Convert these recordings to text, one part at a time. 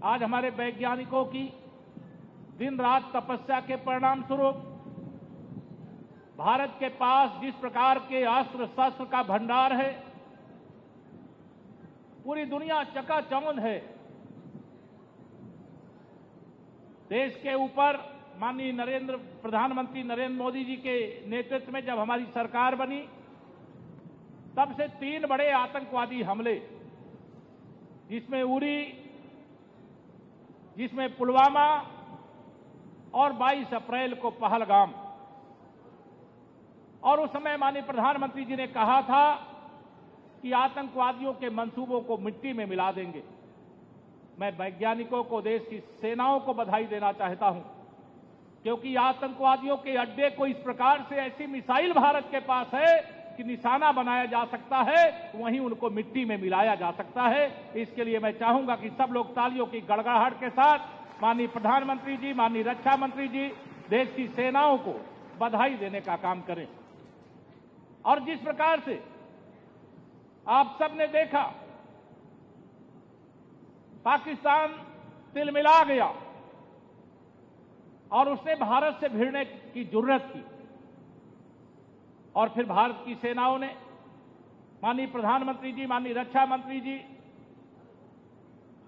आज हमारे वैज्ञानिकों की दिन रात तपस्या के परिणाम स्वरूप भारत के पास जिस प्रकार के अस्त्र शस्त्र का भंडार है, पूरी दुनिया चकाचौंध है। देश के ऊपर माननीय प्रधानमंत्री नरेंद्र मोदी जी के नेतृत्व में जब हमारी सरकार बनी, तब से 3 बड़े आतंकवादी हमले, जिसमें उरी, जिसमें पुलवामा और 22 अप्रैल को पहलगाम। और उस समय माननीय प्रधानमंत्री जी ने कहा था कि आतंकवादियों के मंसूबों को मिट्टी में मिला देंगे। मैं वैज्ञानिकों को, देश की सेनाओं को बधाई देना चाहता हूं, क्योंकि आतंकवादियों के अड्डे को इस प्रकार से ऐसी मिसाइल भारत के पास है कि निशाना बनाया जा सकता है, वहीं उनको मिट्टी में मिलाया जा सकता है। इसके लिए मैं चाहूंगा कि सब लोग तालियों की गड़गड़ाहट के साथ माननीय प्रधानमंत्री जी, माननीय रक्षा मंत्री जी, देश की सेनाओं को बधाई देने का काम करें। और जिस प्रकार से आप सबने देखा, पाकिस्तान तिलमिला गया और उसने भारत से भिड़ने की जुर्रत की, और फिर भारत की सेनाओं ने, माननीय प्रधानमंत्री जी, माननीय रक्षा मंत्री जी,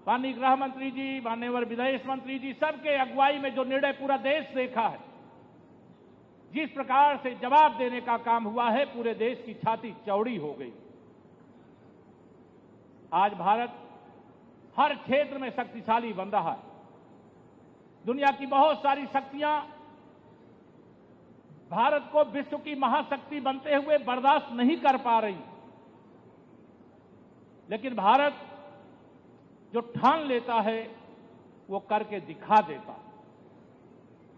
माननीय गृह मंत्री जी, माननीय विदेश मंत्री जी, सबके अगुवाई में जो निर्णय पूरा देश देखा है, जिस प्रकार से जवाब देने का काम हुआ है, पूरे देश की छाती चौड़ी हो गई। आज भारत हर क्षेत्र में शक्तिशाली बन रहा है। दुनिया की बहुत सारी शक्तियां भारत को विश्व की महाशक्ति बनते हुए बर्दाश्त नहीं कर पा रही, लेकिन भारत जो ठान लेता है वो करके दिखा देता।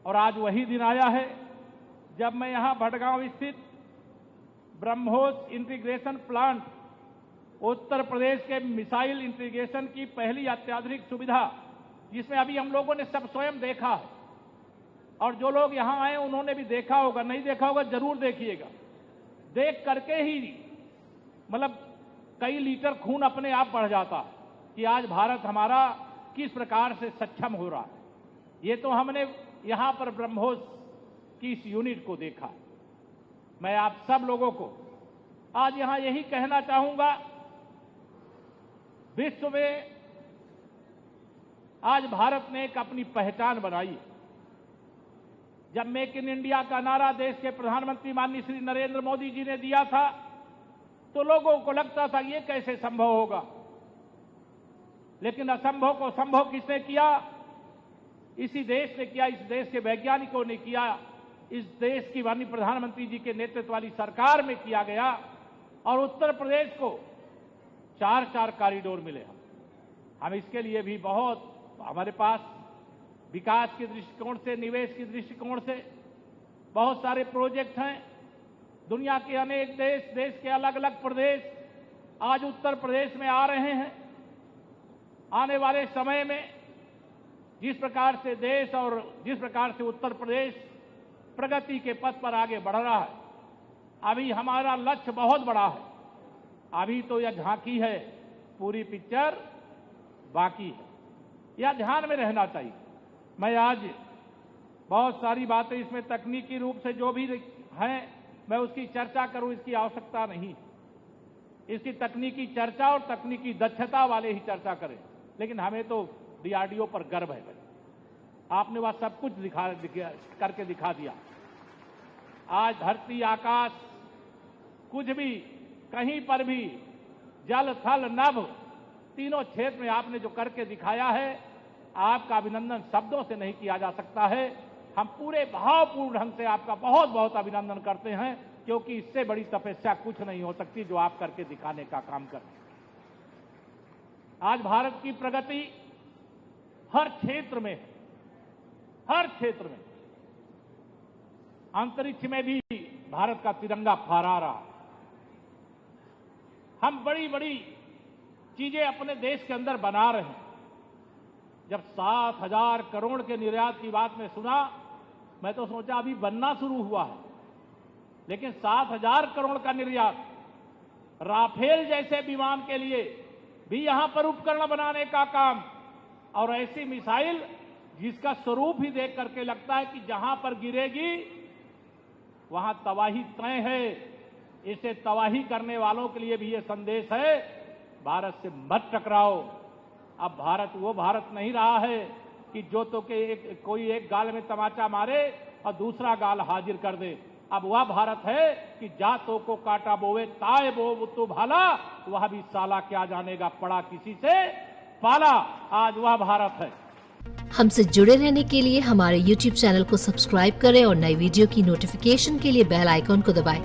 और आज वही दिन आया है जब मैं यहां भटगांव स्थित ब्रह्मोस इंटीग्रेशन प्लांट, उत्तर प्रदेश के मिसाइल इंटीग्रेशन की पहली अत्याधुनिक सुविधा, जिसमें अभी हम लोगों ने सब स्वयं देखा है, और जो लोग यहां आए उन्होंने भी देखा होगा, नहीं देखा होगा जरूर देखिएगा। देख करके ही मतलब कई लीटर खून अपने आप बढ़ जाता है कि आज भारत हमारा किस प्रकार से सक्षम हो रहा है। ये तो हमने यहां पर ब्रह्मोस की इस यूनिट को देखा। मैं आप सब लोगों को आज यहां यही कहना चाहूंगा, विश्व में आज भारत ने एक अपनी पहचान बनाई। जब मेक इन इंडिया का नारा देश के प्रधानमंत्री माननीय श्री नरेंद्र मोदी जी ने दिया था, तो लोगों को लगता था ये कैसे संभव होगा, लेकिन असंभव को संभव किसने किया? इसी देश ने किया, इस देश के वैज्ञानिकों ने किया, इस देश की माननीय प्रधानमंत्री जी के नेतृत्व वाली सरकार में किया गया। और उत्तर प्रदेश को 4 कॉरिडोर मिले। हम इसके लिए भी बहुत, हमारे पास विकास के दृष्टिकोण से, निवेश के दृष्टिकोण से बहुत सारे प्रोजेक्ट हैं। दुनिया के अनेक देश के अलग अलग प्रदेश आज उत्तर प्रदेश में आ रहे हैं। आने वाले समय में जिस प्रकार से देश और जिस प्रकार से उत्तर प्रदेश प्रगति के पथ पर आगे बढ़ रहा है, अभी हमारा लक्ष्य बहुत बड़ा है। अभी तो यह झांकी है, पूरी पिक्चर बाकी है, यह ध्यान में रहना चाहिए। मैं आज बहुत सारी बातें इसमें तकनीकी रूप से जो भी हैं, मैं उसकी चर्चा करूं, इसकी आवश्यकता नहीं। इसकी तकनीकी चर्चा और तकनीकी दक्षता वाले ही चर्चा करें, लेकिन हमें तो डीआरडीओ पर गर्व है। आपने वह सब कुछ करके दिखा दिया। आज धरती आकाश कुछ भी, कहीं पर भी, जल थल नभ, तीनों क्षेत्र में आपने जो करके दिखाया है, आपका अभिनंदन शब्दों से नहीं किया जा सकता है। हम पूरे भावपूर्ण ढंग से आपका बहुत बहुत अभिनंदन करते हैं, क्योंकि इससे बड़ी तपस्या कुछ नहीं हो सकती जो आप करके दिखाने का काम करते हैं। आज भारत की प्रगति हर क्षेत्र में, हर क्षेत्र में, अंतरिक्ष में भी भारत का तिरंगा फहरा रहा है। हम बड़ी बड़ी चीजें अपने देश के अंदर बना रहे हैं। जब 7,000 करोड़ के निर्यात की बात में सुना, मैं तो सोचा अभी बनना शुरू हुआ है, लेकिन 7,000 करोड़ का निर्यात, राफेल जैसे विमान के लिए भी यहां पर उपकरण बनाने का काम और ऐसी मिसाइल जिसका स्वरूप ही देख करके लगता है कि जहां पर गिरेगी वहां तबाही तय है। इसे तबाही करने वालों के लिए भी ये संदेश है, भारत से मत टकराओ। अब भारत वो भारत नहीं रहा है कि जो तो के कोई एक गाल में तमाचा मारे और दूसरा गाल हाजिर कर दे। अब वह भारत है कि जातों को काटा बोवे ताए बो तो भाला, वह भी साला क्या जानेगा पड़ा किसी से पाला। आज वह भारत है। हमसे जुड़े रहने के लिए हमारे YouTube चैनल को सब्सक्राइब करें और नई वीडियो की नोटिफिकेशन के लिए बेल आइकॉन को दबाएं।